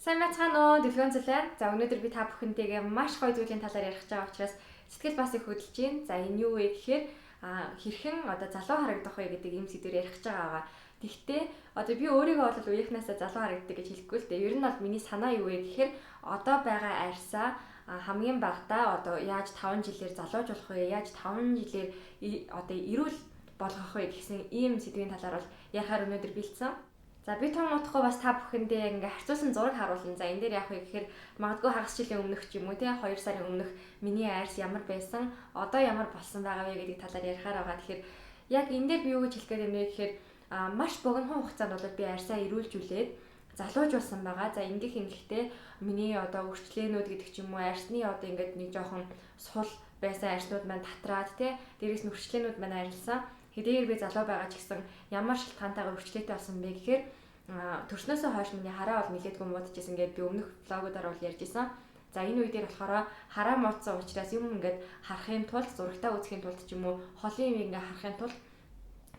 Сайн байцгаана уу дэлгэн зүлээ. За өнөөдөр би та бүхэнтэйгээ маш гоё зүйлийн талаар ярих гэж байгаа учраас сэтгэл бас их хөдөлж байна. За энэ юу вэ гэхээр хэрхэн одоо залуу харагдах вэ гэдэг ийм сэдвээр ярих гэж байгаа. Тэгвэл одоо би өөрийгөө бол үеийнхнаасаа залуу харагддаг гэж хэлэхгүй л дээ. Ер нь бол миний санаа юу вэ гэхээр одоо байгаа арьсаа хамгийн багадаа одоо яаж 5 жилээр залуужуулах вэ? Яаж 5 жилээр одоо эрүүл болгох вэ гэсэн ийм сэдвийн талаар бол ярихаар өнөөдөр бэлдсэн. За би том утгагүй бас та бүхэндээ ингээ харьцуулсан зураг харуулна. За энэ дээр яах вэ гэхээр магадгүй хагас жилийн өмнөх ч юм уу те 2 сарын өмнөх миний арьс ямар байсан, одоо ямар болсон байгаа вэ гэдэг талаар ярихаар байгаа. Тэгэхээр яг энэ дээр би юу гэж хэлэх гээд байна вэ гэхээр маш богино хугацаанд бол би арьсаа эрүүлжүүлээд залуужуулсан байгаа. За ингээх ингэхдээ миний одоо үрчлээнүүд гэдэг ч юм уу арьсны одоо ингээд нэг жоохон сул байсан арьснууд маань татраад те дээрээс нь үрчлээнүүд маань арилсан. Хэдийгээр би залуу байгаа ч гэсэн ямар шалтгаантайгаар үрчлээтэй болсон бэ гэхээр төрснөөсөө хойш миний хараа бол нилээдгүй муудчихсан гэдээ би өмнөх влогуудаар бол ярьж исэн. За энэ үе дээр болохоор хараа муудсан учраас юм ингээд харахын тулд зурагтаа үзэхийн тулд ч юм уу холын юм ингээд харахын тулд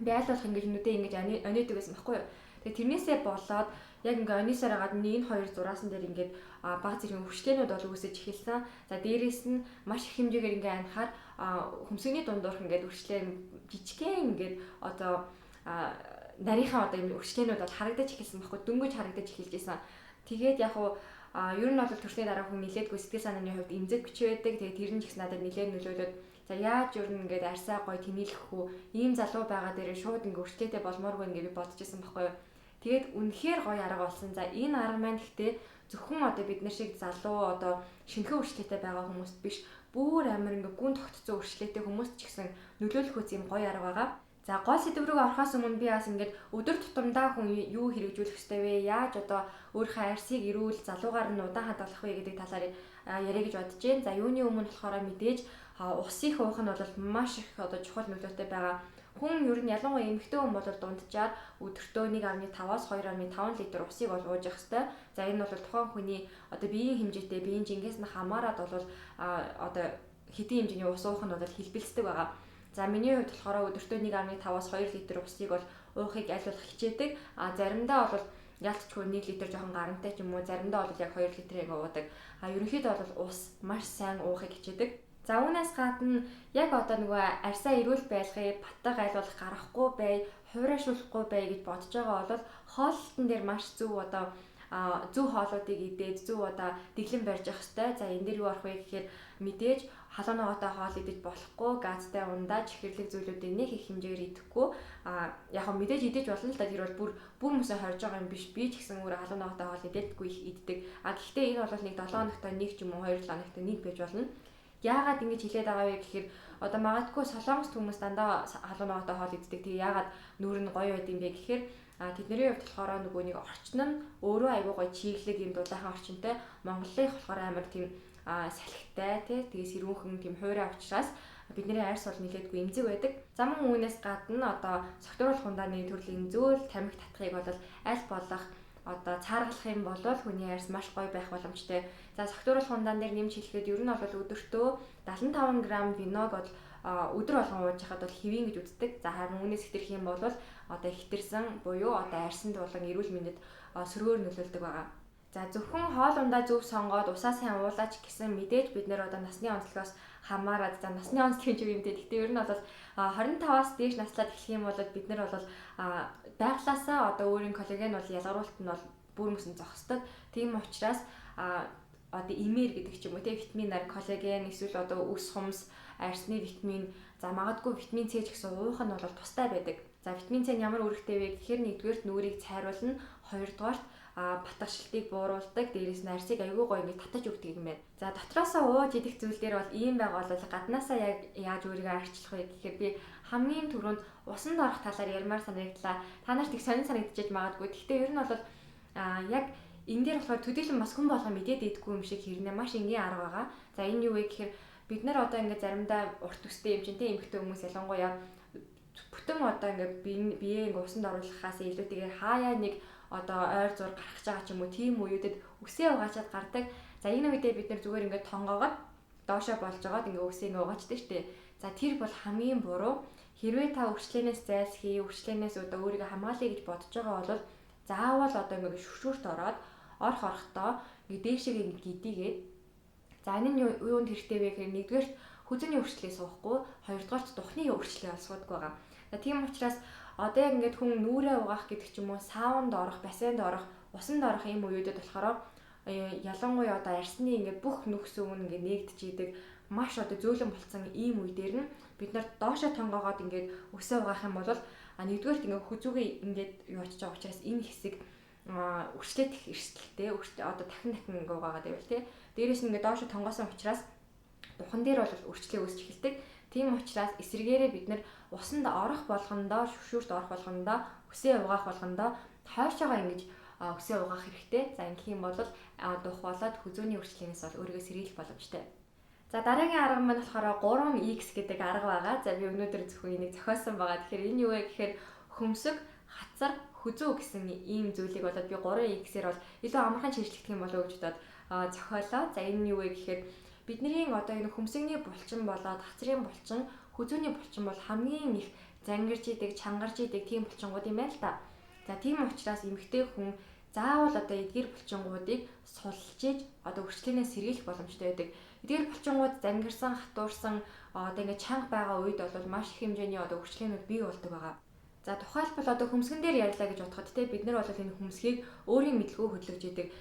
би аль болох ингээд нүдээ ингээд ониодаг байсан байхгүй юу. Тэгээ тэрнээсээ болоод яг ингээ онисоор гадна энэ хоёр зураасан дээр ингээд баг зэргийн үрчлээнүүд бол үүсэж эхэлсэн. За дээрээс нь маш их хэмжээгээр ингээ анхаар хөмсгний дундуурх ингээд үрчлээн жижигхэн ингээд одоо нарийнхаа одоо юм үрчлээнүүд бол харагдаж эхэлсэн байхгүй дөнгөж харагдаж эхэлж байсан. Тэгээд яг уу ер нь бол төрсний дараа хүн нилээдгүй сэтгэл санааны хувьд эмзэг хүч байдаг. Тэгээд тэр нь ч гэсэн надад нилээд нөлөөлөд за яаж ер нь ингээд арьсаа гоё тэмүүлэх үү? Ийм залуу байгаа дээрээ шууд ингээ үрчлээтэй болмооргүй ингээ би бодож исэн байхгүй юу? Тэгээд үнэхээр гоё арга болсон. За энэ арга маань гэхдээ зөвхөн одоо бид нар шиг залуу одоо шинэхэн үрчлээтэй байгаа хүмүүст биш бүр амар ингээ гүн тогтцсон үрчлээтэй хүмүүст ч гэсэн нөлөөлөх үс юм гоё арга байгаа. За гол сэдв рүү орохоос өмнө би бас ингээд өдөр тутамдаа хүн юу хэрэгжүүлэх ёстой вэ? Яаж одоо өөрийнхөө арьсыг эрүүл залуугаар нь удаан хадгалах вэ гэдэг талаар яриа гэж бодож байна. За юуны өмнө болохоор мэдээж ус их уух нь бол маш их одоо чухал нөлөөтэй байгаа. Хүн ер нь ялангуяа эмэгтэй хүн бол дунджаар өдөртөө 1.5-аас 2.5 литр усыг бол ууж явах ёстой. За энэ бол тухайн хүний одоо биеийн хэмжээтэй биеийн жингээс нь хамаарат бол одоо хэдийн хэмжээний ус уух нь бол хэлбэлцдэг байгаа. За миний хувьд болохоор өдөртөө 1.5-аас 2 литр усыг бол уухыг аль болох хичээдэг. Заримдаа бол ялцчгүй 1 литр жоохон гарантай ч юм уу, заримдаа бол яг 2 литрийг уудаг. Ерөнхийдөө бол ус маш сайн уухыг хичээдэг. За үүнээс гадна яг одоо нөгөө арьсаа эрүүл байлгахыг батг айлуулах гарахгүй бай, хуурайшуулахгүй бай гэж бодож байгаа бол хоолтон дээр маш зөв одоо зөв хоолуудыг идээд зөв одоо дэглэм барьж явах хэрэгтэй. За энэ дээр юу арах вэ гэхээр мэдээж халуунаатай хоол идэж болохгүй, газтай ундаа чихэрлэг зүйлүүдийг нэг их хэмжээгээр идэхгүй. Яг нь мэдээж идэж болно л да тэр бол бүр мөсөө хорж байгаа юм биш. Би ч гэсэн өөрөө халуунаатай хоол идээдгүй их иддэг. Гэхдээ энэ бол нэг 7 хоногт нэг ч юм уу 2 7 хоногт нэг байж болно. Яагаад ингэж хэлээд байгаа вэ гэхээр одоо магадгүй солонгост хүмүүс дандаа халуунаатай хоол иддэг. Тэгээ яагаад нүүр нь гоё байд юм бэ гэхээр тэдний хувьд болохоор нөгөө нэг орчин нь өөрөө аягүй гоё чиглэг юм дулаахан орчинтай. Монголын болохоор амар тийм салхитай тэгээ сэрүүхэн тийм хуурай учраас бидний арьс бол нилээдгүй эмзэг байдаг. За мөн үүнээс гадна одоо согтууруулах ундааны төрлийн зөөл тамхи татхыг бол аль болох одоо цааргалах юм бол хүний арьс маш гоё байх боломжтой. За согтууруулах ундаан дээр нэмж хэлэхэд ер нь бол өдөртөө 75 г виног бол өдөр болгон ууж хахад бол хэвийн гэж үздэг. За харин үүнээс хэтэрх юм бол одоо хэтэрсэн буюу одоо арьсанд болон эрүүл мэндэд сөргөөр нөлөөлдөг байгаа. За зөвхөн хоол ундаа зөв сонгоод усаа сайн уулаач гэсэн мэдээж бид нэр одоо насны онцлогоос хамаарат за насны онцлог гэж юм дээ. Гэхдээ ер нь бол 25-аас дээш наслаад эхлэх юм бол бид нар бол байглаасаа одоо өөрийн коллаген бол ялгаруулалт нь бол бүр мөсөн зогсдог. Тийм учраас одоо имээр гэдэг ч юм уу те витаминаар коллаген эсвэл одоо үс хумс арьсны витамин за магадгүй витамин С ч гэсэн уух нь бол тустай байдаг. За витамин С ямар үүрэгтэй вэ гэхээр нэгдүгээрт нүрийг цайруулна, хоёрдугаарт батгашилтыг бууруулдаг, дээрээс нь арьсыг аягүй гоё ингэ татаж өгдөг юм байна. За дотроосоо ууж идэх зүйл дээр бол ийм байгаа бол гаднаасаа яг яаж өөрийгөө арчлах вэ гэхээр би хамгийн түрүүнд усанд орох талаар ярмаар санагдлаа. Та нарт их сонир санагдчихэж магадгүй. Гэхдээ ер нь бол яг энэ дээр болохоор төдийлөн бас хүн болгоо мэдээд идэггүй юм шиг хэрнээ маш энгийн арга байгаа. За энэ юу вэ гэхээр бид нар одоо ингэ заримдаа урт төстэй юм чинь те эмэгтэй хүмүүс ялангуяа бүтэн одоо ингэ биеэ ингэ усанд оруулахаас илүүтэйгээр хаяа нэг одоо ойр зур гарах гэж байгаа ч юм уу тийм үеүүдэд үсээ угаачаад гардаг. За энэ үедээ бид нар зүгээр ингээд тонгоогоод доошоо болж байгаад ингээд үсээ ингээд угаачдаг штеп. За тэр бол хамгийн буруу. Хэрвээ та үрчлээнээс зайлсхий, үрчлээнээс одоо өөрийгөө хамгаалъя гэж бодож байгаа бол заавал одоо ингээд шүршүүрт ороод орохдоо ингээд дээшээ ингээд гидийгээд за энэ нь юунд хэрэгтэй вэ гэхээр нэгдүгээр хүзүүний өрчлөлийг суухгүй, хоёрдугаар духны өрчлөлийг олсгодог байгаа. За тийм учраас одоо яг ингээд хүн нүрээ угаах гэдэг ч юм уу, саунд орох, бассейнд орох, усанд орох ийм үеүүдэд болохоор ялангуяа одоо арсны ингээд бүх нөхс өвн ингээд нэгдэж идэг маш одоо зөөлөн болцсон ийм үе дээр нь бид нар доошоо тонгоогоод ингээд өсөө угаах юм бол нэгдүгээр ингээд хүзүүгээ ингээд юу очиж байгаа учраас энэ хэсэг өрчлөлт их эрсдэлтэй одоо дахин ингээд угаагаад байвал тий. Дээрээс нь ингээд доошоо тонгоосон учраас духан дээр бол өрчлөлт үүсч эхэлдэг. Тийм учраас эсрэгээрээ бид нар усанд орох болгондоо, шүршүүрт орох болгондоо, өсөө угаах болгондоо хойшоогоо ингэж өсөө угаах хэрэгтэй. За ингэх юм бол дух болоод хүзүүний өрчлөлтээс бол өөрийгөө сэргийлэх боломжтой. За дараагийн арга маань болохоор 3x гэдэг арга байгаа. За би өнөөдөр зөвхөн энийг зохиосон байгаа. Тэгэхээр энэ юу вэ гэхээр хөмсөг, хацар, хүзүү гэсэн ийм зүйлийг болоод би 3x-ээр бол илүү амархан чийжлэгдэх юм болов уу гэж бодоод зохиолоо. За энэ нь юу вэ гэхээр бидний одоо энэ хөмсөгний булчин болоод хацрын булчин, хүзүүний булчин бол хамгийн их зангирж идэг, чангарж идэг тийм булчингууд юм байна л да. За тийм учраас эмэгтэй хүн заавал одоо эдгээр булчингуудыг сулж иж одоо өрчлөлтөөс сэргийлэх боломжтой байдаг. Эдгээр булчингууд зангирсан, хатуурсан одоо ингээд чанга байгаа үед бол маш их хэмжээний одоо өрчлөлтүүд бий болдог байгаа. За тухайлбал одоо хөмсгөн дээр ярьлаа гэж бодоход те бид нар бол энэ хөмсгийг өөрийн мэдлэгөө хөдөлгөж идэг.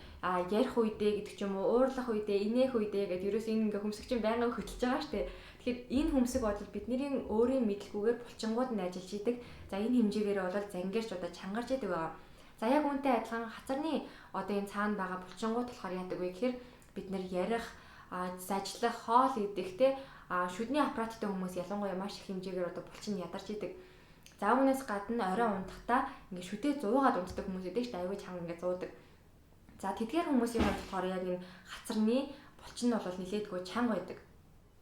Ярих үедээ гэдэг ч юм уу, уурлах үедээ, инээх үедээ гэдэг ерөөс энэ ингээ хөмсөг чинь байнга хөдөлж байгаа шүү дээ. Тэгэхээр энэ хөмсөг бол бидний өөрийн мэдлгүүгээр булчингууд нь ажиллаж идэг. За энэ хэмжээгээр бол зангирч одоо чангарч идэг байгаа. За яг үүнтэй адилхан хацарны одоо энэ цаана байгаа булчингууд болохоор яадаг вэ гэхээр бид нар ярих, зажлах, хоол идэх те шүдний аппараттай хүмүүс ялангуяа маш их хэмжээгээр одоо булчин ядарч идэг. За үүнээс гадна орой унтахдаа ингээ шүдээ зуугаад унтдаг хүмүүс идэг шүү дээ. Аюул чанга ингээ зуудаг. За тэдгээр хүмүүсийн хувьд болохоор яг энэ хацарны булчин нь бол нилээдгүй чанга байдаг.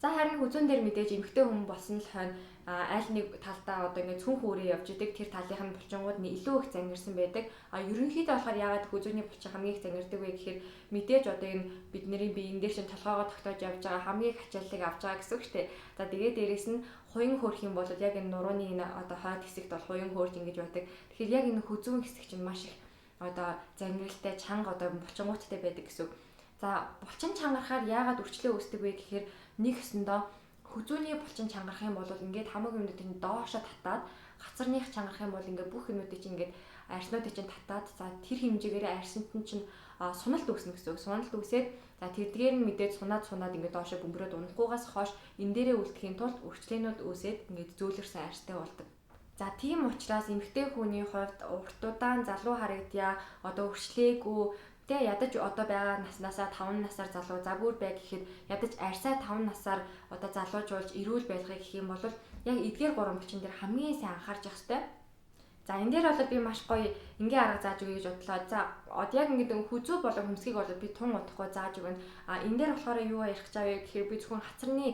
За харин хүзүүн дээр мэдээж эмэгтэй хүн болсон л хойно аль нэг талдаа одоо ингээ цүнх үрээ явж идэг. Тэр талынх нь булчингууд нь илүү их зангирсан байдаг. Ерөнхийдөө болохоор яагаад хүзүүний булчин хамгийн их зангирдаг вэ гэхээр мэдээж одоо энэ бидний биеийн дээр чинь толгоогоо тогтоож явж байгаа хамгийн их ачааллыг авч байгаа гэсэн үг шүү дээ. За тэгээд дээрэс нь хуян хөөрх юм бол яг энэ нурууны энэ одоо хойд хэсэгт бол хуян хөөрж ингэж байдаг. Тэгэхээр яг энэ хүзүүн хэсэг чинь маш их одоо зангиралтай чанга одоо булчингуудтай байдаг гэсэн үг. За булчин чангарахаар яагаад өрчлөө үүсдэг вэ гэхээр нэг өсөндөө хүзүүний булчин чангарах юм бол ингээд хамаг юмнууд нь доошо татаад хацарных чангарах юм бол ингээд бүх юмнуудыг чинь ингээд арснуудыг чинь татаад за тэр хэмжээгээр арсанд нь чинь суналт үүснэ гэсэн үг. Суналт үүсээд за тэрдгээр нь мэдээд сунаад ингээд доошо бөмбөрөөд унахгүйгаас хойш энэ дээрээ үлдэхийн тулд өрчлөөнүүд үүсээд ингээд зөөлөрсөн арстай болдог. За тийм учраас эмэгтэй хүний хувьд урт удаан залуу харагдъя одоо өрчлөөгүй тэ ядаж одоо байгаа наснасаа 5 насаар залуу за бүр бай гэхэд ядаж арьсаа 5 насаар одоо залуужуулж эрүүл байлгахыг гэх юм бол яг эдгээр гурван булчин дээр хамгийн сайн анхаарч явах хэрэгтэй. За энэ дээр бол би маш гоё ингийн арга зааж өгье гэж бодлоо. За одоо яг ингээд хүзүү болон хөмсгийг бол би тун удахгүй зааж өгнө. Энэ дээр болохоор юу ярих гэж байгаа вэ гэхээр би зөвхөн хацарны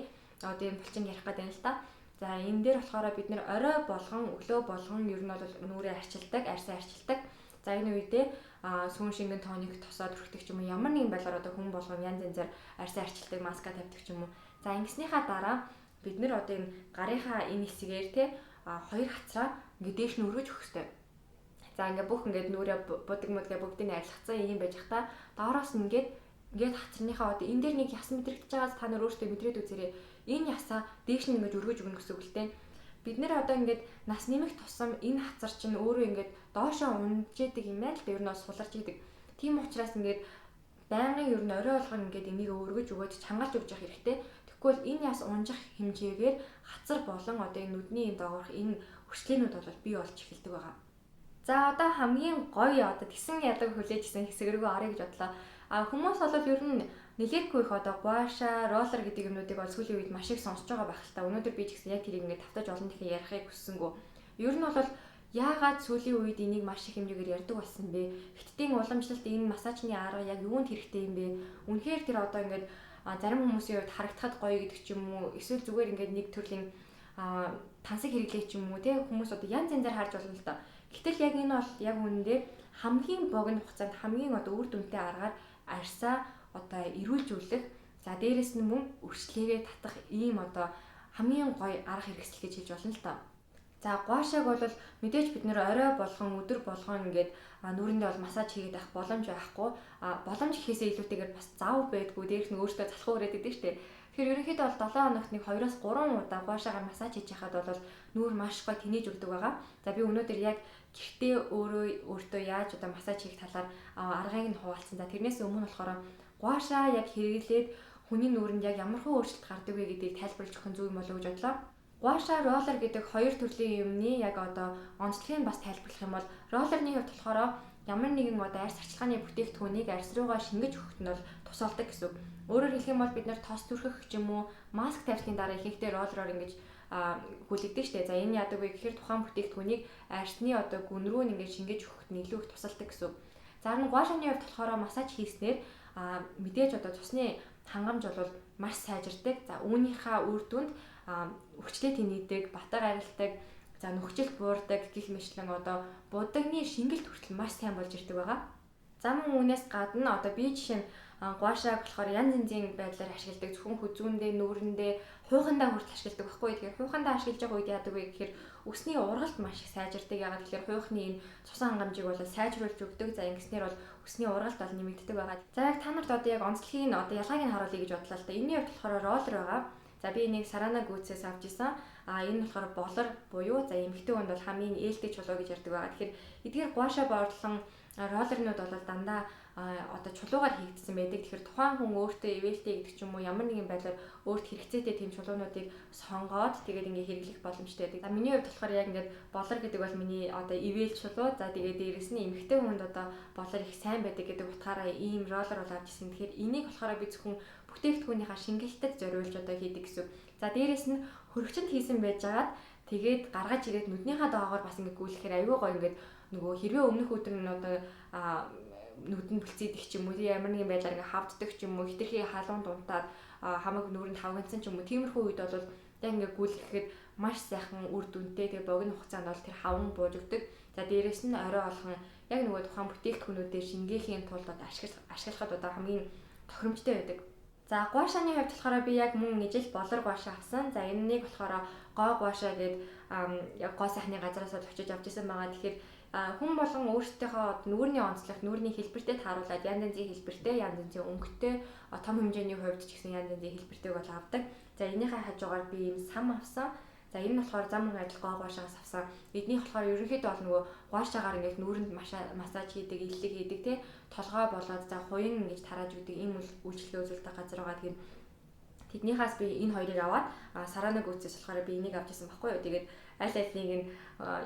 одоо энэ булчин ярих гэдэг юм л та. За энэ дээр болохоор бид нэр орой болгон өглөө болгон ер нь бол нүрээ арчилдаг, арьсаа арчилдаг. За энэ үедээ сүүн шингэн тооник тосоод өрхтөг ч юм уу ямар нэгэн байдлаар одоо хүн болгон янз янзаар арьсаа арчилдаг, маска тавьдаг ч юм уу. За ингэснийхаа дараа бид нэр одоо энэ гарынхаа энэ хэсгээр те хоёр хацраа ингээд дээш нь өргөж өгөх хэрэгтэй. За ингээд бүх ингээд нүрээ будаг мөдгээ бүгдийг арилгацсан юм байж хата доороос нь ингээд хацрынхаа одоо энэ дээр нэг яс мэдрэгдэж байгаас та нар өөрсдөө мэдрээд үзээрэй. Энэ ясаа дээш нь ингээд өргөж өгнө гэсэн үг л дээ. Бид нэр одоо ингээд нас нэмэх тусам энэ хацар чинь өөрөө ингээд доошоо унж идэг юм байна л да ер нь суларч идэг. Тийм учраас ингээд байнгын ер нь орой болгон ингээд энийг өргөж өгөөд чангалж өгч явах хэрэгтэй. Тэгвэл энэ яс унжих хэмжээгээр хацар болон одоо энэ нүдний энэ доогоорх энэ өрчлөөнүүд бол бий болж эхэлдэг байгаа. За одоо хамгийн гоё одоо тэгсэн ядаг хүлээж гисэн хэсэг рүү орё гэж бодлоо. Хүмүүс бол ер нь нэлээдгүй их одоо гуаша, роллер гэдэг юмнуудыг бол сүүлийн үед маш их сонсож байгаа байх л та. Өнөөдөр би ч гэсэн яг тэрийг ингээд тавтаж олон дахин ярихыг хүссэнгүү. Ер нь бол яагаад сүүлийн үед энийг маш их хэмжээгээр ярьдаг болсон бэ? Хиттийн уламжлалт энэ массажны арга яг юунд хэрэгтэй юм бэ? Үнэхээр тэр одоо ингээд зарим хүмүүсийн хувьд харагдахад гоё гэдэг ч юм уу, эсвэл зүгээр ингээд нэг төрлийн тансаг хэрэглээ ч юм уу, те хүмүүс одоо янз янзаар харж болно л да. Гэтэл яг энэ бол яг үнэндээ хамгийн богино хугацаанд хамгийн одоо үр дүнтэй аргаар арьсаа одоо эрүүлжүүлэх, за дээрэс нь мөн өрчлөөгөө татах ийм одоо хамгийн гоё арга хэрэгсэл гэж хэлж болно л доо. За гуашааг бол мэдээж бид нэр орой болгон өдөр болгон ингээд нүүрэндээ бол массаж хийгээд авах боломж байхгүй. Боломж гэхээсээ илүүтэйгээр бас зав байдгүй. Дээрх нь өөртөө залхуу өрөөд идэв штэ. Тэгэхээр ерөнхийдөө бол 7 хоногт нэг 2-3 удаа гуашаагаар массаж хийж яхад бол нүүр маш гоё тэнэж өгдөг байгаа. За би өнөөдөр яг гэртээ өөртөө яаж одоо массаж хийх талаар аргыг нь хуваалцсан. За тэрнээс өмнө болохоор гуашаа яг хэрэглээд хүний нүүрэнд яг ямар хөө өөрчлөлт гардаг вэ гэдгийг тайлбарлаж өгөх нь зөв юм болов уу гэж бодлоо. Гуаша роллер гэдэг хоёр төрлийн юмны яг одоо онцлогийг бас тайлбарлах юм бол роллерны хувьд болохоор ямар нэгэн одоо арьс арчилгааны бүтээгдэхүүнийг арьс руугаа шингэж өгөхөд нь бол тусалдаг гэсэн. Өөрөөр хэлэх юм бол бид нар тос түрхэх ч юм уу маск тавьсны дараа ихэнхдээ роллероор ингэж хүлэгдэж штэ. За энэ яадаг вэ гэхээр тухайн бүтээгдэхүүнийг арьсны одоо гүн рүү ингэж шингэж өгөхөд нь илүү их тусалдаг гэсэн. За харин гуашаны хувьд болохоор массаж хийснээр мэдээж одоо цусны хангамж бол маш сайжирдаг. За үүнийхээ үр дүнд өвчлээ тэнийдэг, батар арилдаг, за нөхцөл буурдаг гэх мэтлэн одоо будагны шингэлт хүртэл маш сайн болж ирдэг байгаа. За мөн үүнээс гадна одоо би жишээ нь гуашааг болохоор янз янзын байдлаар ашигладаг. Зөвхөн хүзүүндээ, нүүрэндээ, хуухандаа хүртэл ашигладаг байхгүй. Тэгэхээр хуухандаа ашиглаж байгаа үед яадаг вэ гэхээр өсний ургалт маш их сайжирдаг. Ягаад гэхээр хуухны энэ цусан хангамжийг бол сайжруулж өгдөг. За ингэснээр бол өсний ургалт бол нэмэгддэг байгаа. За яг та нарт одоо яг онцлогийг нь одоо ялгааг нь харуулъя гэж бодлоо л да. Энийний хувьд болохоор роллер байгаа. За би энийг Сарана Гүүцээс авч исэн. Энэ болохоор болор буюу за эмэгтэй хүнд бол хамгийн ээлтэй чулуу гэж ярьдаг байгаа. Тэгэхээр эдгээр гуаша борлон роллернууд бол дандаа одоо чулуугаар хийгдсэн байдаг. Тэгэхээр тухайн хүн өөртөө ивэлтэй гэдэг ч юм уу ямар нэгэн байдлаар өөрт хэрэгцээтэй тийм чулуунуудыг сонгоод тэгээд ингээ хэрэглэх боломжтой байдаг. За миний хувьд болохоор яг ингээд болор гэдэг бол миний одоо ивэл чулуу. За тэгээд дээрэс нь эмэгтэй хүнд одоо болор их сайн байдаг гэдэг утгаараа ийм роллер бол авч ирсэн. Тэгэхээр энийг болохоор би зөвхөн бүтээгдэхүүнийхаа шингэлтэд зориулж одоо хийдэг гэсэн. За дээрэс нь хөрөгчөнд хийсэн байжгаад тэгээд гаргаж ирээд нүднийхээ доогоор бас ингээ гүйлэхээр аюу гоо ингээд нөгөө хэрвээ өмнөх өдөр нь одоо нүдэн бүлцээдэх ч юм уу ямар нэгэн байдлаар ингээ хавддаг ч юм уу хитрхи халуун дунтаад хамаг нүрэнд хавгандсан ч юм уу тиймэрхүү үед бол яг ингээ гүйлэхэд маш сайхан үр дүнтэй тэгээ богино хугацаанд бол тэр хаван бууж өгдөг. За дээрэс нь орой олхон яг нөгөө тухайн бүтээгдэхүүнүүдээр шингээхийн тулд одоо ашиглахад одоо хамгийн тохиромжтой байдаг. За гуашаны хувьд болохоор би яг мөн ижил болор гуаша авсан. За энэнийг болохоор гоо гуаша гэдэг яг гоо сайхны газараас очиж авч исэн байгаа. Тэгэхээр хүн болгон өөрсдийнхөө нүүрний онцлог, нүүрний хэлбэртэй тааруулаад янз янзын хэлбэртэй, янз янзын өнгөтэй, том хэмжээний хувьд ч гэсэн янз янзын хэлбэртэйг бол авдаг. За энийхээ хажуугаар би ийм сам авсан. За энэ нь болохоор зам адил гоо гуашаас авсан. Эднийх болохоор ерөнхийдөө бол нөгөө гуашаагаар ингээд нүүрэнд массаж хийдэг, иллэг хийдэг те толгой болоод за хуян ингэж тарааж өгдөг ийм үйлчлэгээ үзүүлдэг газар байгаа. Тэгэхээр тэднийхээс би энэ хоёрыг аваад Сарана Гүүцээс болохоор би энийг авч ирсэн байхгүй юу. Тэгээд аль алийг нь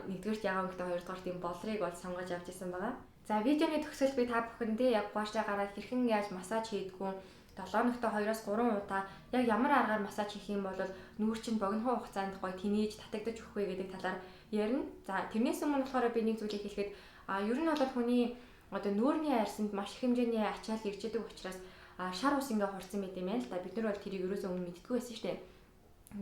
нэгдүгээрт ягаан гэдэг хоёрдугаарт ийм болрыг бол сонгож авч ирсэн байгаа. За видеоны төгсгөл би та бүхэндээ яг гуашаагаараа хэрхэн яаж массаж хийдгүү 7 ногтой 2-3 удаа яг ямар аргаар массаж хийх юм бол нүүр чинь богино хугацаанд гоё тэнийж татагдаж өгөх вэ гэдэг талаар ярина. За тэрнээс өмнө болохоор би нэг зүйлийг хэлэхэд ер нь бол хүний одоо нүүрний арьсанд маш их хэмжээний ачаал ирж байгаа учраас шар ус ингээ хурцсан мэт юм байна л да. Бид нар бол тэрийг ерөөсөө өмнө мэддэггүй байсан шүү дээ.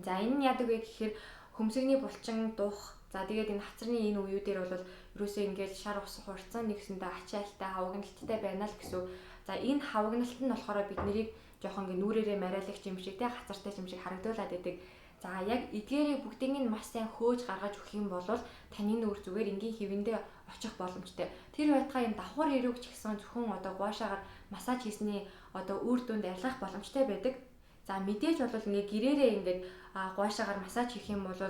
За энэ нь яадаг вэ гэхээр хөмсгний булчин дух. За тэгээд энэ хацрын энэ үеүүдээр бол ерөөсөө ингээл шар ус хурцсан нэгсэндээ ачаалтай хавгналтай байна л гэсэн. За энэ хавгналт нь болохоор бид нарыг жоохон ингээ нүүрээрээ мариалагч юм шиг те хацартай юм шиг харагдуулаад байдаг. За яг эдгээрийг бүгдийг нь маш сайн хөөж гаргаж өгөх юм бол таны нүүр зүгээр энгийн хэвэндээ очих боломжтой. Тэр байтугай юм давхар эрүүг ч гэсэн зөвхөн одоо гуашаагаар массаж хийсний одоо үр дүнд арилгах боломжтой байдаг. За мэдээж бол ингээ гэрээрээ ингээд гуашаагаар массаж хийх юм бол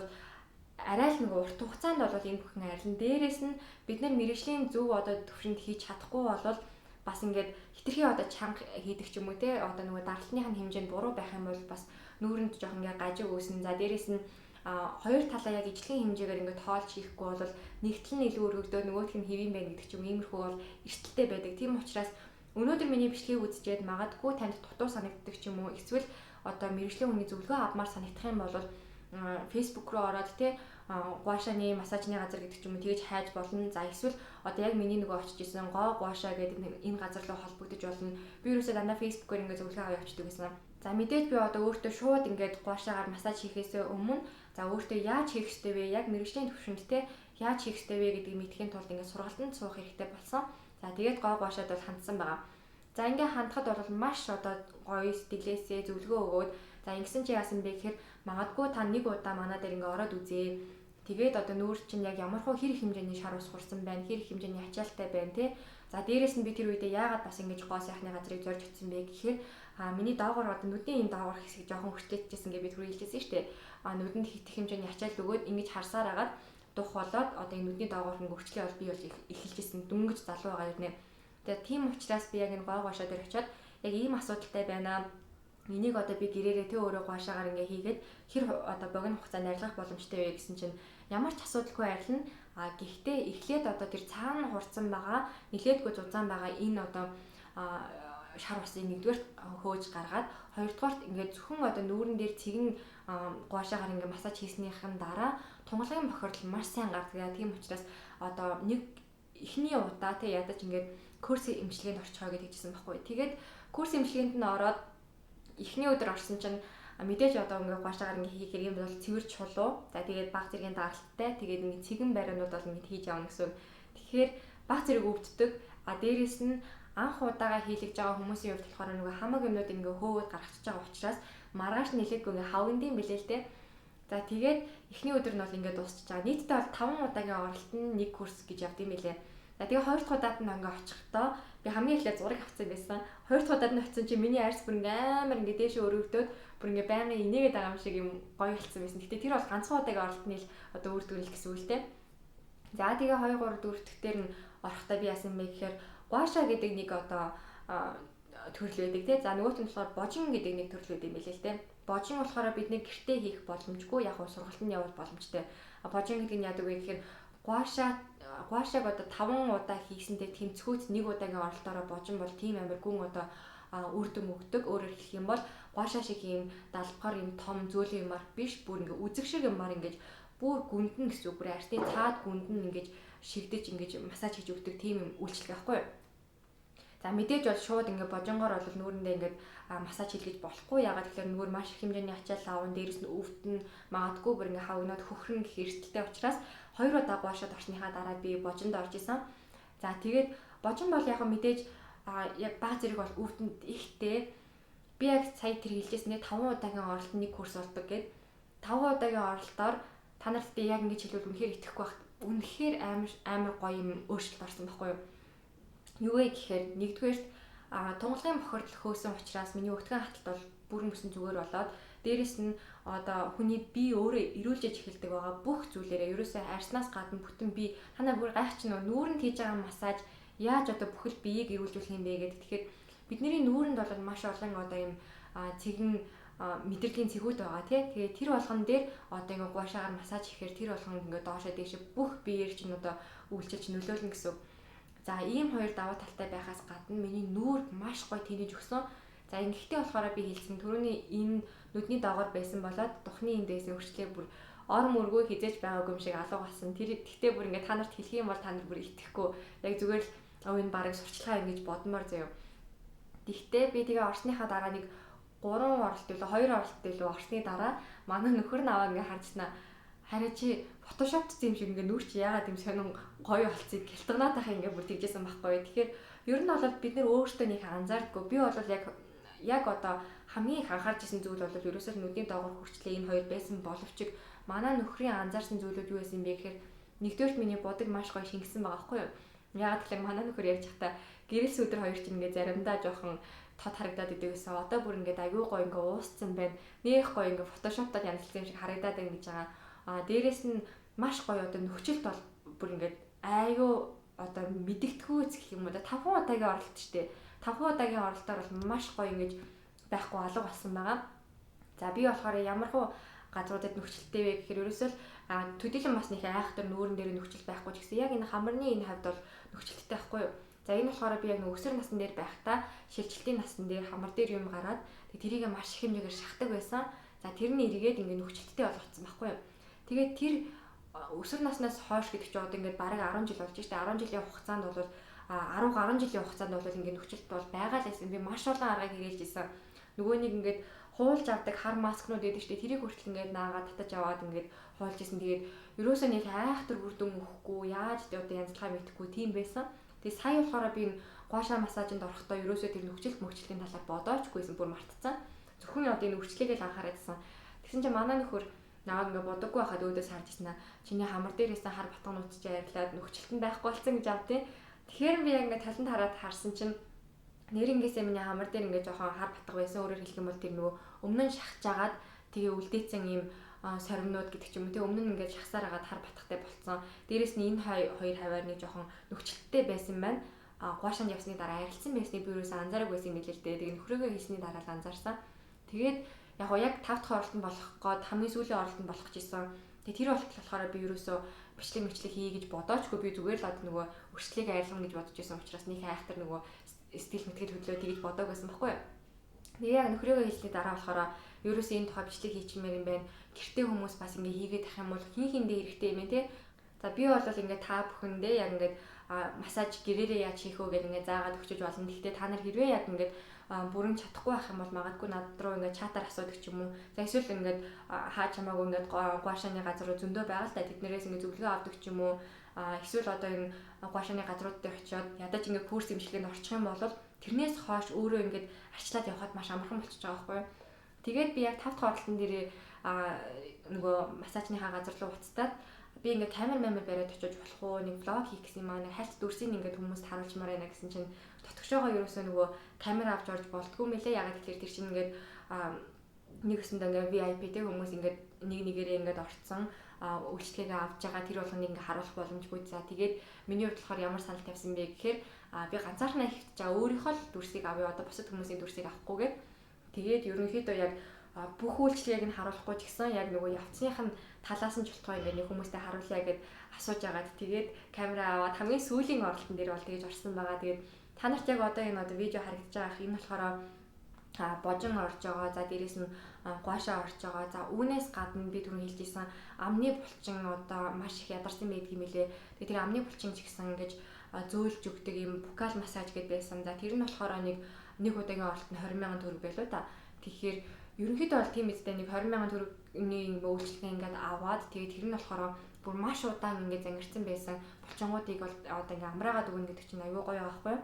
арай л нэг урт хугацаанд бол энэ бүхэн арилна. Дээрээс нь бид нар мэргэжлийн зөв одоо төвшөнд хийж чадахгүй бол бас ингээд хитрхи одоо чанга хийдэг ч юм уу те одоо нөгөө даралтныхын хэмжээнд буруу байх юм бол бас нүүрэнд жоох ингээ гажиг үүснэ. За дээрээс нь хоёр талаа яг ижлэгийн хэмжээгээр ингээ тоолж хийхгүй бол нэгтэл нь илүү өргөгдөө нөгөөх нь хэвийн байна гэдэг ч юм иймэрхүү бол эрсдэлтэй байдаг. Тийм учраас өнөөдөр миний бичлэгийг үзчихэд магадгүй танд дутуу санагддаг ч юм уу эсвэл одоо мэргэжлийн хүний зөвлөгөө авмаар санагдах юм бол Facebook руу ороод те гуашаны массажны газар гэдэг ч юм уу тэгж хайж болно. За эсвэл одоо яг миний нөгөө очиж исэн гоо гуаша гэдэг энэ газар руу холбогдож болно. Би юусоо дандаа Facebook-оор ингээ зөвлөгөө аваа явчихдаг гэсэн. За мэдээж би одоо өөртөө шууд ингээд гуашаагаар массаж хийхээс өмнө за өөртөө яаж хийх ёстой вэ? Яг мэргэжлийн төвшөнд те яаж хийх ёстой вэ гэдгийг мэдхийн тулд ингээд сургалтанд суух хэрэгтэй болсон. За тэгээд гоо гуашаад бол хандсан байгаа. За ингээ хандхад бол маш одоо гоё сэтгэлээсээ зөвлөгөө өгөөд за ингэсэн чи яасан бэ гэхээр магадгүй та нэг удаа манай дээр ингээ ороод үзээ. Тэгээд одоо нүүр чинь яг ямархуу хэр их хэмжээний шар ус хурсан байна, хэр их хэмжээний ачаалттай байна тий. За дээрэс нь би тэр үедээ яагаад бас ингэж гоо сайхны газрыг зорж утсан бэ гэхээр миний доогоор одоо нүдний энэ доогоор хэсэг жоохон хөрчлөжсэн гэж би түрүү хэлжсэн шүү дээ. Нүдэнд хитэх хэмжээний ачаалт өгөөд ингэж харсаар агаад дух болоод одоо энэ нүдний доогоор нь өрчлөө бол би бол эхэлжсэн дөнгөж залуу байгаа юм нэ. Тэгээд тийм учраас би яг энэ гоошоо дээр очиод яг ийм асуудалтай байна. Энийг одоо би гэрээрээ тэ өөрөө гоошаагаар ингээ хийгээд хэр одоо богино хугацаанд арилгах боломжтой вэ гэсэн чинь ямар ч асуудалгүй арилна. Гэхдээ эхлээд одоо тэр цаана хурцсан байгаа, нилээдгүй зузаан байгаа энэ одоо шар усыг нэгдүгээр хөөж гаргаад хоёрдугаарт ингээд зөвхөн одоо нүүрэн дээр цэгэн гоошаагаар ингээ массаж хийснийхэн дараа тунгалгийн бохирдол маш сайн гардаг. Тийм учраас одоо нэг эхний удаа тэ ядаж ингээд курс эмчилгээнд орчихоо гэж хэлсэн байхгүй. Тэгээд курс эмчилгээнд нь ороод эхний өдөр орсон чинь мэдээж одоо ингээ гоошаагаар ингээ хийхээр юм бол цэвэр чулуу. За тэгээд баг зэргийн даралттай. Тэгээд ингээ цэгэн бариунууд бол ингээ хийж авна гэсэн. Тэгэхээр баг зэрэг өвддөг. Дээрээс нь анх удаага хийлгэж байгаа хүмүүсийн хувьд болохоор нөгөө хамаг юмнууд ингээ хөөвөд гаргачихж байгаа учраас маргааш нэлээдгүй ингээ хавгандын билээ л те. За тэгээд эхний өдөр нь бол ингээ дуусчихж байгаа. Нийтдээ бол 5 удаагийн оролт нь нэг курс гэж явд юм билээ. За тэгээ хоёр дахь удаад нь ингээ очихдоо би хамгийн эхлээд зураг авсан байсан. Хоёр дахь удаад нь очисон чи миний арьс бүр ингээ амар ингээ дээшээ өрөвдөд бүр ингээ байнгын инээгээд байгаа юм шиг юм гоё хэлсэн байсан. Гэтэ тэр бол ганцхан удаагийн оролтны л одоо үр дүн л гэсэн үг л те. За тэгээ 2 3 4 дахь дээр нь орохдоо би яасан бэ гэхээр гуаша гэдэг нэг одоо төрөл байдаг те. За нөгөөт нь болохоор божин гэдэг нэг төрөл байдаг юм билээ л те. Божин болохоор бидний гэртээ хийх боломжгүй, яг нь сургалтанд явах боломжтой. Божин гэдэг нь яадаг вэ гэхээр гуашаг одоо 5 удаа хийсэндээ тэнцвүүц нэг удаагийн оролтоороо божин бол тийм амар гүн одоо үр дүн өгдөг. Өөрөөр хэлэх юм бол гуашаа шиг ийм далбахаар ийм том зөөлөн юмар биш, бүр ингээ үзэг шиг юмар ингэж бүр гүндэн гэсэн үг. Бүр арьсны цаад гүндэн ингэж шигдэж ингэж массаж хийж өгдөг тийм юм үйлчлэг байхгүй юу? За мэдээж бол шууд ингээ божингоор бол нүүрэндээ ингээ массаж хийлгэж болохгүй. Ягаад гэхээр нүүр маш их хэмжээний ачаал аван дээрээс нь өвдөн магадгүй бүр ингээ хавгнаад хөхрөн гэх эрсдэлтэй учраас 2 удаа гоошод орсныхаа дараа би божинд орж исэн. За тэгээд божин бол яг мэдээж яг баг зэрэг бол өвдөнд ихтэй. Би яг сая тэр хэлжсэнээ 5 удаагийн оролт нэг курс болдог гэд. 5 удаагийн оролтоор та нарт би яг ингэж хэлвэл үнэхээр итгэхгүй байх. Үнэхээр амар гоё юм өөрчлөлт орсон байхгүй юу? Юу вэ гэхээр нэгдүгээрт тунгалгийн бохирдол хөөсөн учраас миний өтгөн хаталт бол бүрэн бүсэн зүгээр болоод дээрэс нь одоо хүний бие өөрөө эрүүлжиж эхэлдэг байгаа бүх зүйлээрээ ерөөсөө арьснаас гадна бүтэн бие та нар бүр гайхаж чинь нүүрэнд хийж байгаа массаж яаж одоо бүхэл биеийг эрүүлжүүлэх юм бэ гэдэг. Тэгэхээр бидний нүүрэнд бол маш олон одоо юм цэгэн мэдрэлийн цэгүүд байгаа тий. Тэгээд тэр болгон дээр одоо ингээ гуашаагаар массаж хийхээр тэр болгон ингээ доошоо дээшээ бүх биеэр чинь одоо үйлчилж нөлөөлнө гэсэн. За ийм хоёр даваа талтай байхаас гадна миний нүүр маш гоё тэнэж өгсөн. За ингэхдээ болохоор би хэлсэн түрүүний энэ нүдний доогоор байсан болоод духны энд байсан өрчлөө бүр ор мөргөө хизээж байгаагүй юм шиг алга болсон. Тэр гэхдээ бүр ингээ та нарт хэлэх юм бол та нар бүр итгэхгүй. Яг зүгээр л энэ барыг сурчлаа ингэж бодмоор заяа. Гэхдээ би тэгээ орсныхаа дараа нэг 3 оролт илүү 2 оролт илүү орсны дараа манай нөхөр нь аваа ингээ харжснаа. Харин чи фотошоптсон юм шиг ингээ нүүр чи яагаад юм сонин гоё болцгийг гэлтгнаад тахаа ингээ бүр тэгжсэн байхгүй. Тэгэхээр ер нь бол бид нэр өөртөө нэг анзаардаггүй. Би бол яг одоо хамгийн их анхаарч ирсэн зүйл бол ерөөсөө нүдний доогоор хүрчлээ энэ хоёр байсан боловч манай нөхрийн анзаарсан зүйлүүд юу байсан бэ гэхээр нэгдүгээрт миний будаг маш гоё шингэсэн байгаа байхгүй юу. Яагаад гэвэл манай нөхөр ярьж байхдаа гэрэлс өдөр хоёр чинь ингээ заримдаа жоохон тод харагдаад идэг гэсэн. Одоо бүр ингээ аягүй гоё ингээ уусцсан байна. Нэх гоё ингээ фотошоптод янзлсан юм шиг харагдаад байна гэж байгаа. Дээрээс нь маш гоё одоо нөхцөлт бол бүр ингээд айгүй одоо мэдэгдэхүйц гэх юм уу да 5 удаагийн оролт штэ 5 удаагийн оролтоор бол маш гоё ингэж байхгүй алга болсон байгаа. За би болохоор ямархуу газруудад нөхцөлтэй вэ гэхээр ерөөсөө төдийлөн бас нэг айхтар нүүрэн дээр нөхцөл байхгүй ч гэсэн яг энэ хамарны энэ хавьд бол нөхцөлтэй байхгүй юу. За энэ болохоор би яг өсвөр насны дээр байхдаа шилжилтийн насны дээр хамар дээр юм гараад тэрийг маш их хэмжээгээр шахдаг байсан. За тэрний эргээд ингээд нөхцөлттэй болгоцсон байхгүй юу. Тэгээд тэр өсвөр наснаас хойш гэдэг чинь одоо ингээд бараг 10 жил болж штэ 10 жилийн хугацаанд бол 10 жилийн хугацаанд бол ингээд нөхцөлт бол байгаа л байсан. Би маш олон аргыг хэрэгжилж исэн. Нөгөө нэг ингээд хуулж авдаг хар маскнууд байдаг штэ тэрийг хүртэл ингээд наагаад татаж аваад ингээд хуулж исэн. Тэгээд ерөөсөө нэг айхтар бүрдэн өгөхгүй яаж одоо янзлахаа мэдэхгүй тийм байсан. Тэгээд сая болохоор би гуашаа массажинд орохдоо ерөөсөө тэр нөхцөлтийн талаар бодоочгүйсэн бүр мартцсан. Зөвхөн одоо энэ үрчлэгийг л анхаарал татсан. Тэгсэн чинь манай нөхөр Наваг ингээ бодоггүй байхад өөдөөс харж ирсэн аа. Чиний хамар дээрээсэн хар батга нууцч ярьлаад нөхцөлтөнд байхгүй болсон гэж авдیں۔ Тэгэхээр би яг ингээ талент хараад харсан чинь нэрнгээсээ миний хамар дээр ингээ жоохон хар батга байсан. Өөрөөр хэлэх юм бол тэр нөгөө өмнө нь шахаж агаад тэгээ үлдээсэн ийм соргинууд гэдэг ч юм уу тий өмнө нь ингээд шахсаар агаад хар батгатай болцсон. Дээрээс нь энэ хоёр хаваар нэг жоохон нөхцөлттэй байсан байна. Гуашаанд явсны дараа арилсан байсныг би юусэн анзаараагүй байсан юм билээ л дээ. Тэгээ нөхрөөгөө хийсний дараа л анзаарсан. Тэгээд яг 5 дахь оролтонд болох гээд хамгийн сүүлийн оролтонд болох гэсэн. Тэгээ тэр болохоор би юусоо бичлэг хий гэж бодоочгүй би зүгээр л нөгөө өршлийг арилгана гэж бодож байсан учраас нэг айхтар нөгөө стил мэтгэл хөдлөө тэгж бодог байсан байхгүй юу. Тэгээ яг нөхрөөгөө хийсний дараа болохоор ерөөсөө энэ тухай бичлэг хийчмээр юм байна. Гэртээ хүмүүс бас ингээ хийгээд ах юм бол хин хиндээ хэрэгтэй юм те. За би бол ингээ та бүхэндээ яг ингээ массаж гэрээрээ яаж хийх вэ гэдэг ингээ заагаад өгчөж болно. Гэхдээ та нар хэрвээ яг ингээ бүрэн чадахгүй байх юм бол магадгүй над руу ингээ чатаар асуудаг ч юм уу. За эсвэл ингээ хаа чамаагүй ингээ гуашааны газар руу зөндөө байгаа л та тэднэрээс ингээ зөвлөгөө авдаг ч юм уу. Эсвэл одоо энэ гуашааны газрууд дээр очиод ядаж ингээ курс имчилгээнд орчих юм бол тэрнээс хойш өөрөө ингээ арчлаад явхад маш амархан болчихж байгаа байхгүй юу. Тэгээд би яг 5 дахь оролтон дээр нөгөө массажныхаа газар руу уцтаад би ингээ камер бариад очиж болох уу нэг влог хийх гэсэн юм аа нэг хальт дүрсийг ингээ хүмүүст харуулчмаар байна гэсэн чинь дотгошоогоо ерөөсөө нөгөө камер авч орж болтгүй мэлээ ягаад гэхээр тэр чинь ингээд нэг өсөнд ингээ VIP тэг хүмүүс ингээ нэг нэгээрээ ингээ орцсон үйлчлэгээ авч байгаа тэр болгоныг ингээ харуулах боломжгүй. За тэгээд миний хувьд болохоор ямар санал тавьсан бэ гэхээр би ганцаархнаа хийвч өөрийнхөө л дүрсийг авъя одоо бусад хүмүүсийн дүрсийг авахгүйгээд тэгээд ерөнхийдөө яг бүх үйлчлэгийг нь харуулахгүй ч гэсэн яг нөгөө явцных нь талаас нь ч болтгоо ингээ нэг хүмүүстэй харуулъя гэд асууж агаад тэгээд камера аваад хамгийн сүүлийн оролтон дээр бол тэгж орсон байгаа. Тэгээд та нарт яг одоо энэ видео харагдаж байгаа их энэ болохоор божин орж байгаа. За дээрэс нь гуашаа орж байгаа. За үүнээс гадна би түрүү хэлж ирсэн амны булчин одоо маш их ядарсан байдаг юм лээ. Тэгээд тэр амны булчин ч гэсэн ингэж зөөлж өгдөг юм букал массаж гэдээ байсан. За тэр нь болохоор нэг удаагийн оролт нь 20,000 төгрөг байлоо та. Тэгэхээр ерөнхийдөө бол тийм үстэй нэг 20,000 төгрөгийн үйлчлэгээ ингээд аваад тэгээд тэр нь болохоор бүр маш удаан ингээд зангирсан байсан. Булчингуудыг бол одоо ингээд амраагаад өгнө гэдэг чинь аюу гоё байхгүй юу?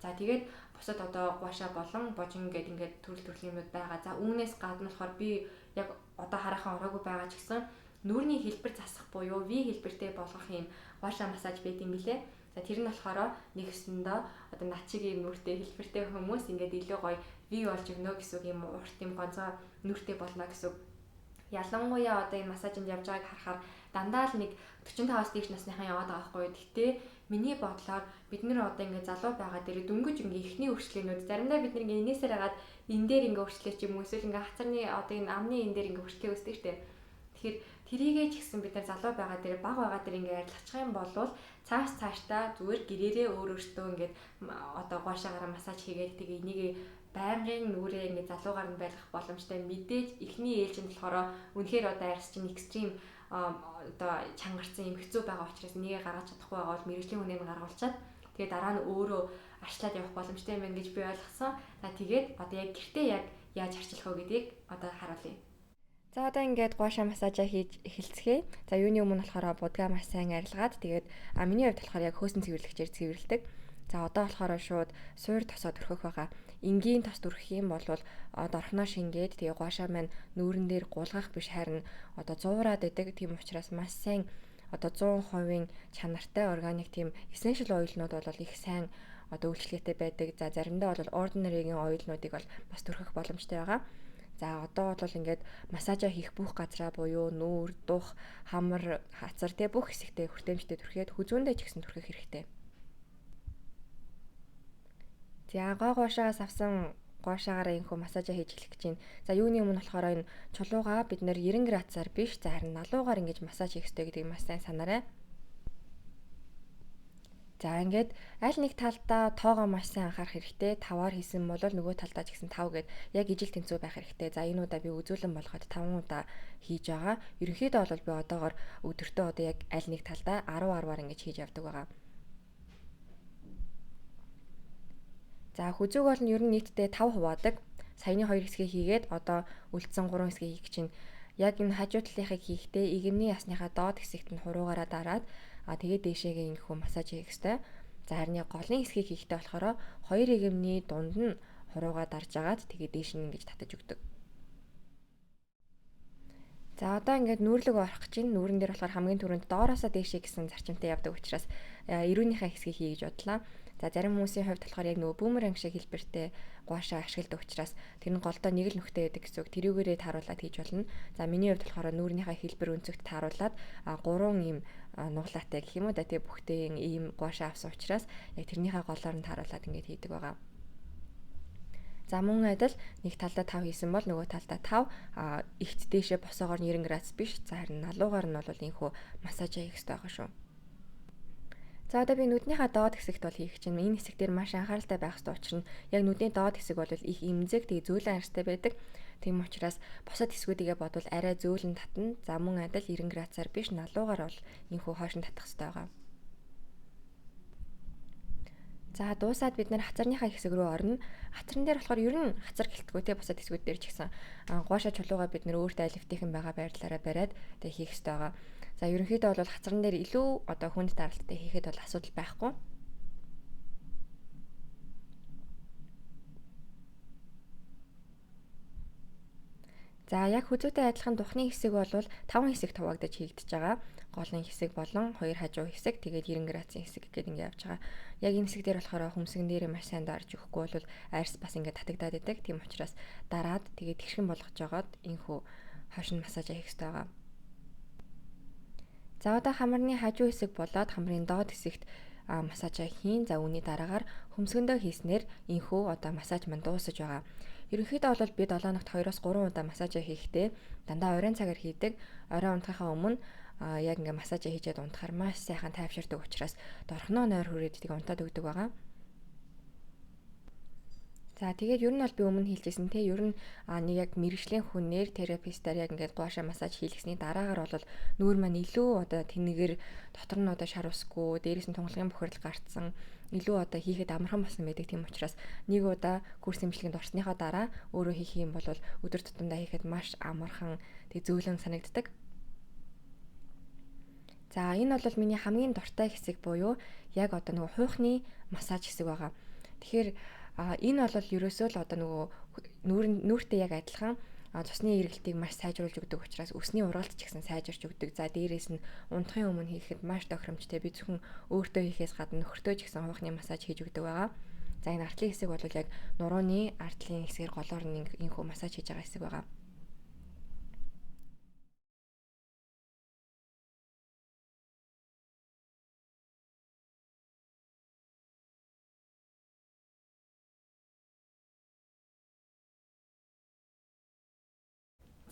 За тэгээд бусад одоо гуашаа болон божин гэдэг ингээд төрлийн юмуд байгаа. За үүнээс гадна болохоор би яг одоо хараахан ороогүй байгаа ч гэсэн нүрийн хэлбэр засах буюу V хэлбэртэй болгох юм гуашаа массаж байт юм билэ. За тэр нь болохоор нэгсэндээ одоо начигийн нүртэй хэлбэртэй хүмүүс ингээд илүү гоё V болж өгнө гэсэн үг юм урт юм гонцоо нүртэй болно гэсэн үг. Ялангуяа одоо энэ массажинд явж байгааг харахаар дандаа л нэг 45-аас дээш насныхан яваад байгаа байхгүй юу. Гэхдээ миний бодлоор бид нэр одоо ингээд залуу байгаа дээр дөнгөж ингээд ихний өршлөөнүүд заримдаа бид нэг инээсээр хагаад энэ дээр ингээд өршлөө ч юм уу эсвэл ингээд хацарны одоо энэ амны энэ дээр ингээд өршлөө өсдөг штеп. Тэгэхээр тэрийгээ ч гэсэн бид нар залуу байгаа дээр баг байгаа дээр ингээд арилгачих юм бол цаашдаа зүгээр гэрээрээ өөрөөсөө ингээд одоо гуашаагаар массаж хийгээд тэгээ энийг байнгын нүрээ ингээд залуугаар нь байлгах боломжтой. Мэдээж эхний ээлжинд болохоор үнэхээр одоо арьс чинь экстрим одоо чангарсан юм хэцүү байгаа учраас нэгээ гаргаж чадахгүй байгаа бол мэрэгжлийн хүнийг гаргуулчаад тэгээ дараа нь өөрөө арчлаад явах боломжтой юм байна гэж би ойлгосон. За тэгээд одоо яг гэртээ яг яаж арчлах вэ гэдгийг одоо харуулъя. За одоо ингээд гуашаа массажаа хийж эхэлцгээе. За юуны өмнө болохоор будгаа маш сайн арилгаад тэгээд миний хувьд болохоор яг хөөсөн цэвэрлэгчээр цэвэрлдэг. За одоо болохоор шууд суур тосоод өрхөх байгаа. Энгийн тос дүрхэх юм бол орхноо шингээд тэгээ гуашаа маань нүүрэн дээр гулгах биш харин одоо зуураад байдаг. Тийм учраас маш сайн одоо 100% чанартай органик тийм essential oil-нууд бол их сайн одоо үйлчлэгтэй байдаг. За заримдаа бол ordinary-гийн oil-нуудыг бол бас төрхөх боломжтой байгаа. За одоо бол ингээд массажаа хийх бүх газраа буюу нүүр, дух, хамар, хацар тэ бүх хэсэгтээ хүртээмжтэй түрхээд хүзүүндээ ч гэсэн түрхэх хэрэгтэй. За гуашаагаас авсан гуашаагаараа инхүү массажаа хийж эхлэх гэж байна. За юуны өмнө болохоор энэ чулуугаа бид нэр 90 градусаар биш за харин 70-аар ингэж массаж хийх хэрэгтэй гэдгийг маш сайн санаарай. За ингээд аль нэг талдаа тоогоо маш сайн анхаарах хэрэгтэй. 5-аар хийсэн бол нөгөө талдаа ч гэсэн 5 гэд яг ижил тэнцүү байх хэрэгтэй. За энэ удаа би үзүүлэн болгоход 5 удаа хийж байгаа. Ерөнхийдөө бол би одоогоор өдөртөө одоо яг аль нэг талдаа 10-10-аар ингэж хийж явдаг байгаа. За хүзүүг бол нь ер нь нийтдээ 5 хуваадаг. Саяны 2 хэсгийг хийгээд одоо үлдсэн 3 хэсгийг хийх чинь яг энэ хажуу талынхыг хийхдээ игэмний ясныхаа доод хэсэгт нь хуруугаараа дараад тэгээд дээшээгээ ингэхүү массаж хийх ёстой. За харин голын хэсгийг хийхдээ болохоор 2 игэмний дунд нь хуруугаа дарж агаад тэгээд дээш нь ингэж татаж өгдөг. За одоо ингээд нүүрлэг орох гэж байна. Нүүрэн дээр болохоор хамгийн түрүүнд доороосоо дээшээ гэсэн зарчимтай явдаг учраас эрүүнийхээ хэсгийг хий гэж бодлоо. За зарим хүмүүсийн хувьд болохоор яг нөгөө бүүмеранг шиг хэлбэртэй гуашаа ашигладаг учраас тэр нь голдоо нэг л нүхтэй байдаг гэсэн үг. Тэрүүгээрээ тааруулаад хийж болно. За миний хувьд болохоор нүүрнийхээ хэлбэр өнцөгт тааруулаад гурван ийм нуглаатай гэх юм уу да тэгээ бүхтэй ийм гуашаа авсан учраас яг тэрнийхээ голоор нь тааруулаад ингээд хийдэг байгаа. За мөн адил нэг талдаа 5 хийсэн бол нөгөө талдаа 5 ихт дээшээ босоогоор 90 градус биш. За харин налуугаар нь бол инхүү массаж хийх хэрэгтэй байгаа шүү. За одоо би нүднийхээ доод хэсэгт бол хийх чинь энэ хэсэг дээр маш анхааралтай байх ёстой учир нь яг нүдний доод хэсэг бол их эмзэг тэгээ зөөлөн арьстай байдаг. Тийм учраас босод хэсгүүдийгээ бодвол арай зөөлөн татна. За мөн адил 90 градусаар биш налуугаар бол инхүү хойш нь татах хэрэгтэй байгаа. За дуусаад бид нэр хацарныхаа хэсэг рүү орно. Хацран дээр болохоор ер нь хацар гэлтгүү те бусад хэсгүүд дээр ч гэсэн гуашаа чулууга бид нэр өөртөө алифтийнхэн байгаа байрлалаараа бариад тэг хийх хэрэгтэй байгаа. За ерөнхийдөө бол хацран дээр илүү одоо хүнд даралттай хийхэд бол асуудал байхгүй. За яг хүзүүтэй адилхан духны хэсэг бол 5 хэсэг хуваагдаж хийгдэж байгаа. Голын хэсэг болон хоёр хажуу хэсэг тэгээд 90 градусын хэсэг гэдээ ингэ явж байгаа. Яг энэ хэсэг дээр болохоор хөмсгөн дээрээ маш сайн дарж өгөхгүй бол арьс бас ингэ татагдаад идэг. Тийм учраас дараад тэгээд тэгшгэн болгож жагаад энхүү хойш нь массаж хийх хэрэгтэй байгаа. За одоо хамарны хажуу хэсэг болоод хамрын доод хэсэгт массаж хийн. За үүний дараагаар хөмсгөндөө хийснээр энхүү одоо массаж мань дуусаж байгаа. Ерөнхийдөө бол би 7 ногт 2-3 удаа массаж хийхдээ дандаа оройн цагаар хийдэг. Орой унтахынхаа өмнө яг ингээ массаж хийжээд унтахаар маш сайхан тайвширдаг учраас дорхноо нойр хүрээд тийг унтаад өгдөг байгаа. За тэгээд ер нь бол би өмнө хэлжсэн те ер нь нэг яг мэрэгжлийн хүнээр терапистаар яг ингээд гуашаа массаж хийлгэсний дараагаар бол нүүр маань илүү одоо тэнэгээр дотор нь одоо шар усгүй дээрээс нь тунгалгын бохирдол гарцсан илүү одоо хийхэд амархан болсон байдаг. Тийм учраас нэг удаа курс эмчилгээнд орсныхаа дараа өөрөө хийх юм бол өдөр тутамдаа хийхэд маш амархан тэг зөөлөн санагддаг. За энэ бол миний хамгийн дуртай хэсэг буюу яг одоо нөгөө хуйхны массаж хэсэг байгаа. Тэгэхээр энэ бол ерөөсөө л одоо нөгөө нүүртэй яг адилхан цусны эргэлтийг маш сайжруулж өгдөг учраас өсний ургалт ч гэсэн сайжирч өгдөг. За дээрээс нь унтахын өмнө хийхэд маш тохиромжтой. Би зөвхөн өөртөө хийхээс гадна нөхөртөө ч гэсэн хуйхны массаж хийж өгдөг байгаа. За энэ артлын хэсэг бол яг нурууны артлын хэсгээр голоор нь энхүү массаж хийж байгаа хэсэг байгаа.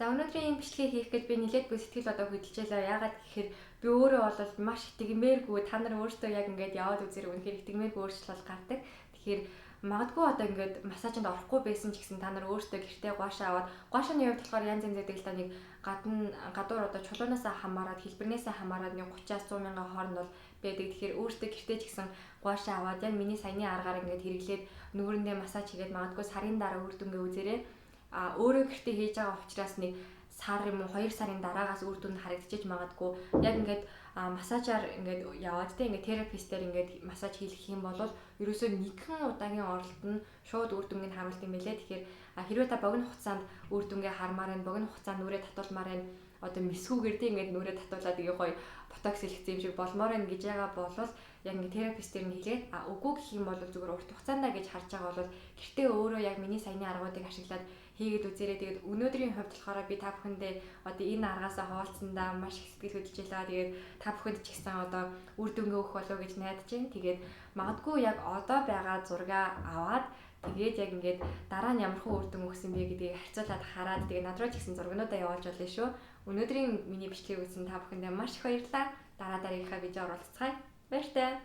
За өнөөдрийн энэ бичлэгийг хийх гэж би нэлээд сэтгэл одоо хөдөлжээлээ. Яагаад гэхээр би өөрөө бол маш итгэмээргүй та нар өөрсдөө яг ингээд яваад үзэр үнэхээр итгэмээргүй өөрчлөлт гардаг. Тэгэхээр магадгүй одоо ингээд массажинд орохгүй байсан ч гэсэн та нар өөрсдөө гэртээ гуашаа аваад гуашааны хувьд болохоор янз янз байдаг л та нэг гадуур одоо чулуунаасаа хамаарад хэлбэрнээсээ хамаарад нэг 30-аас 100 мянган хооронд бол байдаг. Тэгэхээр өөрсдөө гэртээ ч гэсэн гуашаа аваад яг миний саяны аргаар ингээд хэрэглээд нүүрэндээ массаж хийгээд магадгүй сарын дараа үр дүнгээ үзээрэй. Өөрөө гэртээ хийж байгаа учраас нэг сар юм уу 2 сарын дараагаас үр дүн харагдчихэж магадгүй яг ингээд массажаар ингээд яваад те ингээд терапистээр ингээд массаж хийх юм бол ерөөсөө нэгэн удаагийн оролт нь шууд үр дүнгийг харуулт юм байлээ. Тэгэхээр хэрвээ та богино хугацаанд үр дүнгээ хармаар байна, богино хугацаанд нүрээ татуулмаар байна, одоо мэсгүүгээр те ингээд нүрээ татуулаад ингээ гоё ботокс хэлгэсэн юм шиг болмоор байна гэж байгаа бол яг ингээ терапистээр нь хэлээд үгүй гэх юм бол зүгээр урт хугацаанд гэж харж байгаа бол гэртээ өөрөө яг миний саяны аргуудыг ашиглаад хийгээд үзээрэй. Тэгээд өнөөдрийн хувьд болохоор би та бүхэндээ одоо энэ аргаасаа хуваалцсандаа маш их сэтгэл хөдлөж байлаа. Тэгээд та бүхэнд ч гэсэн одоо үр дүнгээ өгөх болов гэж найдаж байна. Тэгээд магадгүй яг одоо байгаа зургаа аваад тэгээд яг ингээд дараа нь ямархан үр дүн өгсөн бэ гэдгийг харьцуулаад хараад тэгээд над руу ч гэсэн зургнуудаа явуулж болно шүү. Өнөөдрийн миний бичлэгийг үзсэн та бүхэндээ маш их баярлалаа. Дараагийнхаа видео оролцгаая. Баяртай.